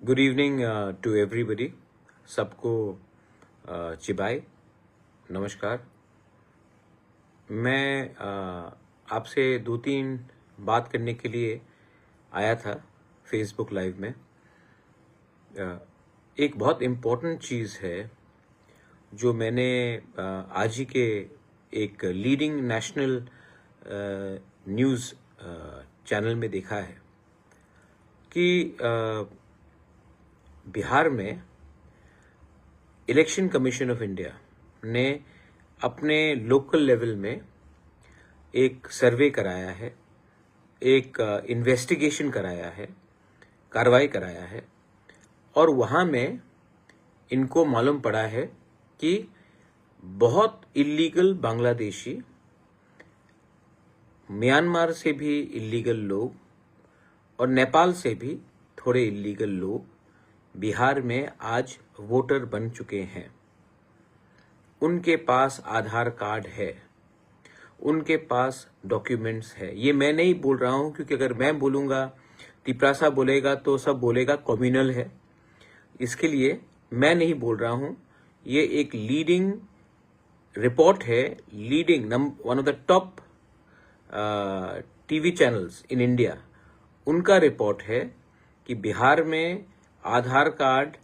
Good evening to everybody. सबको चिबाई नमस्कार। मैं आपसे 2-3 बात करने के लिए आया था फेसबुक लाइव में। एक बहुत इम्पोर्टेंट चीज़ है जो मैंने आज ही के एक लीडिंग नेशनल न्यूज़ चैनल में देखा है कि बिहार में इलेक्शन कमीशन ऑफ इंडिया ने अपने लोकल लेवल में एक सर्वे कराया है, एक इन्वेस्टिगेशन कराया है, कार्रवाई कराया है और वहाँ में इनको मालूम पड़ा है कि बहुत इल्लीगल बांग्लादेशी, म्यांमार से भी इल्लीगल लोग और नेपाल से भी थोड़े इल्लीगल लोग बिहार में आज वोटर बन चुके हैं। उनके पास आधार कार्ड है, उनके पास डॉक्यूमेंट्स है। ये मैं नहीं बोल रहा हूं क्योंकि अगर मैं बोलूंगा, तिपरासा बोलेगा तो सब बोलेगा कम्युनल है। इसके लिए मैं नहीं बोल रहा हूं। ये एक लीडिंग रिपोर्ट है, one of the top TV channels in India, उनका रिपोर्ट है कि बिहार में आधार कार्ड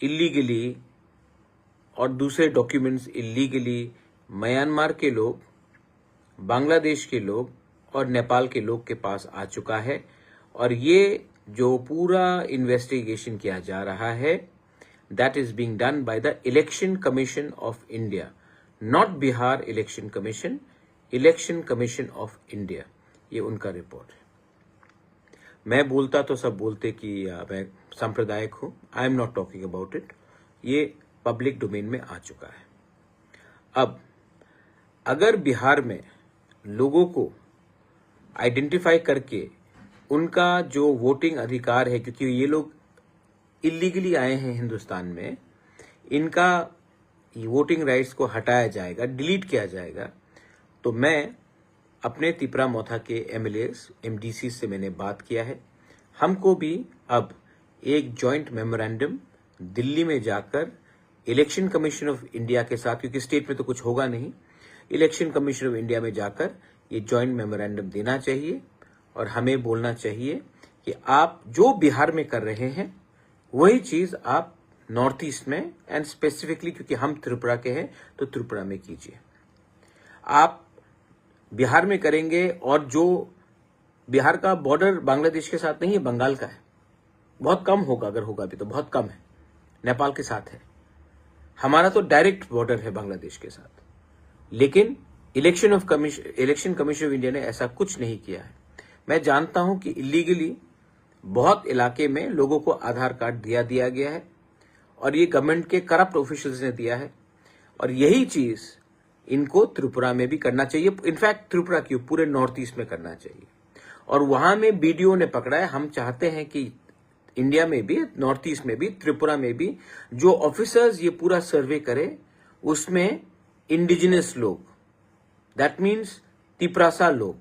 इल्लीगली और दूसरे डॉक्यूमेंट्स इल्लीगली म्यांमार के लोग, बांग्लादेश के लोग और नेपाल के लोग के पास आ चुका है। और ये जो पूरा इन्वेस्टिगेशन किया जा रहा है, that is being done by the election commission of India, not Bihar election commission, election commission of India. ये उनका रिपोर्ट है। मैं बोलता तो सब बोलते कि मैं सांप्रदायिक हूं। I am not talking about it. ये पब्लिक डोमेन में आ चुका है। अब अगर बिहार में लोगों को आइडेंटिफाई करके उनका जो वोटिंग अधिकार है, क्योंकि ये लोग इल्लीगली आए हैं हिंदुस्तान में, इनका वोटिंग राइट्स को हटाया जाएगा, डिलीट किया जाएगा, तो मैं अपने तिपरा मोथा के एमएलएस, एमडीसी से मैंने बात किया है। हमको भी अब एक जॉइंट मेमोरेंडम दिल्ली में जाकर इलेक्शन कमीशन ऑफ इंडिया के साथ, क्योंकि स्टेट में तो कुछ होगा नहीं, इलेक्शन कमीशन ऑफ इंडिया में जाकर ये जॉइंट मेमोरेंडम देना चाहिए और हमें बोलना चाहिए कि आप जो बिहार में कर रहे हैं वही चीज आप नॉर्थ ईस्ट में, एंड स्पेसिफिकली क्योंकि हम त्रिपुरा के हैं तो त्रिपुरा में कीजिए। आप बिहार में करेंगे और जो बिहार का बॉर्डर बांग्लादेश के साथ नहीं है, बंगाल का है, बहुत कम होगा, अगर होगा भी तो बहुत कम है, नेपाल के साथ है। हमारा तो डायरेक्ट बॉर्डर है बांग्लादेश के साथ। लेकिन इलेक्शन कमीशन ऑफ इंडिया ने ऐसा कुछ नहीं किया है। मैं जानता हूं कि इलीगली बहुत इलाके में लोगों को आधार कार्ड दिया गया है और ये गवर्नमेंट के करप्ट ऑफिशियल्स ने दिया है और यही चीज इनको त्रिपुरा में भी करना चाहिए। इनफैक्ट त्रिपुरा क्यों, पूरे नॉर्थ ईस्ट में करना चाहिए। और वहां में बीडीओ ने पकड़ा है। हम चाहते हैं कि इंडिया में भी, नॉर्थ ईस्ट में भी, त्रिपुरा में भी जो ऑफिसर्स ये पूरा सर्वे करे उसमें इंडिजिनस लोग, दैट मीन्स तिपरासा लोग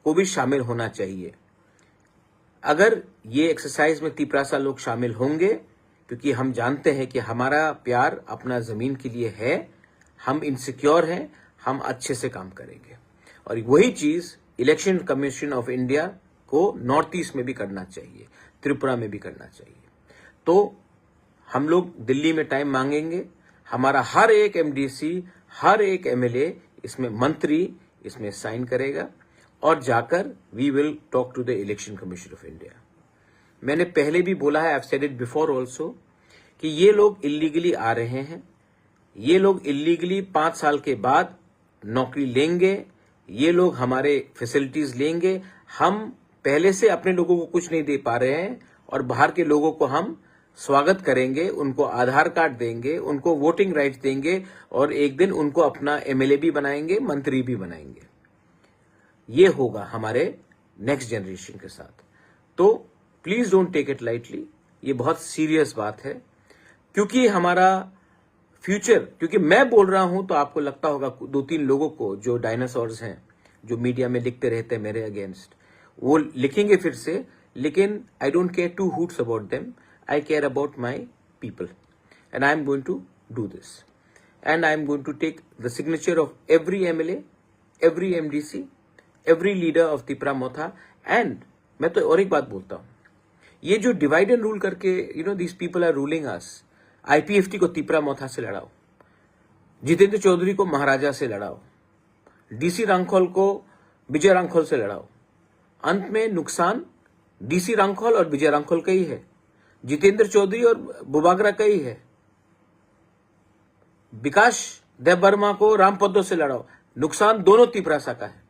को भी शामिल होना चाहिए। अगर ये एक्सरसाइज में तिपरासा लोग शामिल होंगे, क्योंकि हम जानते हैं कि हमारा प्यार अपना जमीन के लिए है, हम इनसिक्योर हैं, हम अच्छे से काम करेंगे। और वही चीज इलेक्शन कमीशन ऑफ इंडिया को नॉर्थ ईस्ट में भी करना चाहिए, त्रिपुरा में भी करना चाहिए। तो हम लोग दिल्ली में टाइम मांगेंगे। हमारा हर एक एमडीसी, हर एक एमएलए, इसमें मंत्री इसमें साइन करेगा और जाकर we will talk to the election commission of India. मैंने पहले भी बोला है, I have said it before also, कि ये लोग इलीगली आ रहे हैं। ये लोग इलीगली 5 साल के बाद नौकरी लेंगे, ये लोग हमारे फैसिलिटीज लेंगे। हम पहले से अपने लोगों को कुछ नहीं दे पा रहे हैं और बाहर के लोगों को हम स्वागत करेंगे, उनको आधार कार्ड देंगे, उनको वोटिंग राइट्स देंगे और एक दिन उनको अपना एमएलए भी बनाएंगे, मंत्री भी बनाएंगे। ये होगा हमारे नेक्स्ट जनरेशन के साथ। तो please don't take it lightly. ये बहुत सीरियस बात है, क्योंकि हमारा फ्यूचर, क्योंकि मैं बोल रहा हूं तो आपको लगता होगा 2-3 लोगों को जो डायनासोर्स हैं, जो मीडिया में लिखते रहते हैं मेरे अगेंस्ट, वो लिखेंगे फिर से, लेकिन I don't care two hoots about them. I care about my people, and I am going to do this. And I am going to take the signature of every MLA, every MDC, every leader of Tipra Motha. And मैं तो और एक बात बोलता हूँ, ये जो divide and rule करके these people are ruling us, IPFT को तिपरा मोथा से लड़ाओ, जितेंद्र चौधरी को महाराजा से लड़ाओ, डीसी रांखोल को विजय रांखोल से लड़ाओ. अंत में नुकसान डीसी रांखोल और विजय रांखोल का ही है, जितेंद्र चौधरी और बुबागरा का ही है. विकास देव वर्मा को रामपद्दो से लड़ाओ, नुकसान दोनों तिपरासा का है.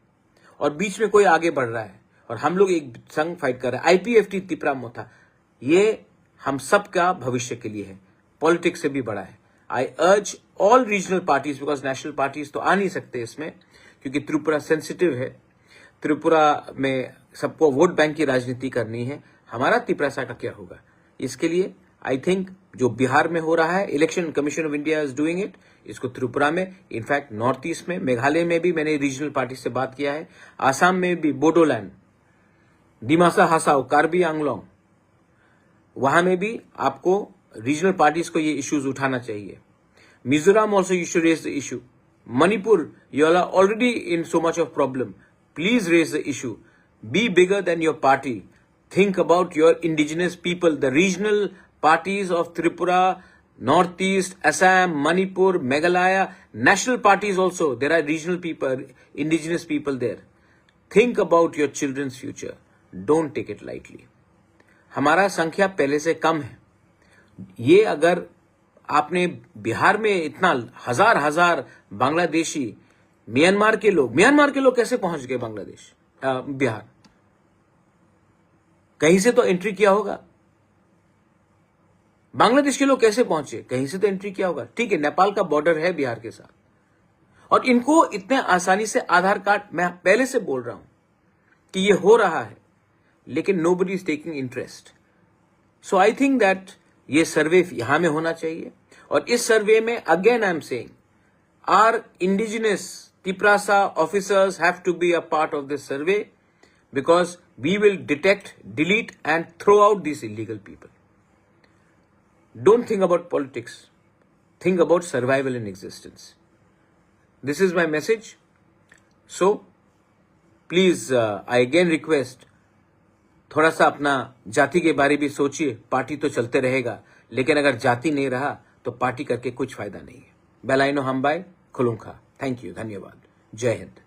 और बीच में कोई आगे बढ़ रहा है और हम लोग एक संग फाइट कर रहे हैं. आईपीएफटी तिपरा मोथा, ये हम सब का भविष्य के लिए है, पॉलिटिक्स से भी बड़ा है. I urge all regional parties, because national parties तो आ नहीं सकते इसमें, क्योंकि त्रिपुरा सेंसिटिव है. त्रिपुरा में सबको वोट बैंक की राजनीति करनी है. हमारा तिपरासा का क्या होगा, इसके लिए आई थिंक जो बिहार में हो रहा है, election commission of India is doing it, इसको त्रिपुरा में, इनफैक्ट नॉर्थ ईस्ट में, मेघालय में भी मैंने रीजनल पार्टी से बात किया है, आसाम में भी, बोडोलैंड, दिमासा हासाओ, कार्बी आंगलोंग, वहां में भी आपको रीजनल पार्टीज को ये इश्यूज उठाना चाहिए. Mizoram also you should raise the issue. Manipur, you are already in so much of problem. Please raise the issue. Be bigger than your party. Think about your indigenous people. The regional parties of Tripura, Northeast, Assam, Manipur, Meghalaya, national parties also. There are regional people, indigenous people there. Think about your children's future. Don't take it lightly. हमारा संख्या पहले से कम है. ये अगर आपने बिहार में इतना हजार बांग्लादेशी, म्यांमार के लोग कैसे पहुंच गए बांग्लादेश, बिहार? कहीं से तो एंट्री किया होगा. बांग्लादेश के लोग कैसे पहुंचे? कहीं से तो एंट्री किया होगा. ठीक है, नेपाल का बॉर्डर है बिहार के साथ, और इनको इतने आसानी से आधार कार्ड, मैं पहले से बोल रहा हूं कि ये हो रहा है, लेकिन nobody is taking interest. So I think that ये सर्वे यहां में होना चाहिए. और इस सर्वे में again I am saying, are indigenous Tiprasa officers have to be a part of this survey, because we will detect, delete and throw out these illegal people. Don't think about politics. Think about survival and existence. This is my message. So, please, I again request, थोड़ा सा अपना जाति के बारे भी सोचिए. Party तो चलते रहेगा, लेकिन अगर जाति नहीं रहा तो पार्टी करके कुछ फायदा नहीं है. बेलाइनो हमबाई खुलुंखा. थैंक यू, धन्यवाद. जय हिंद.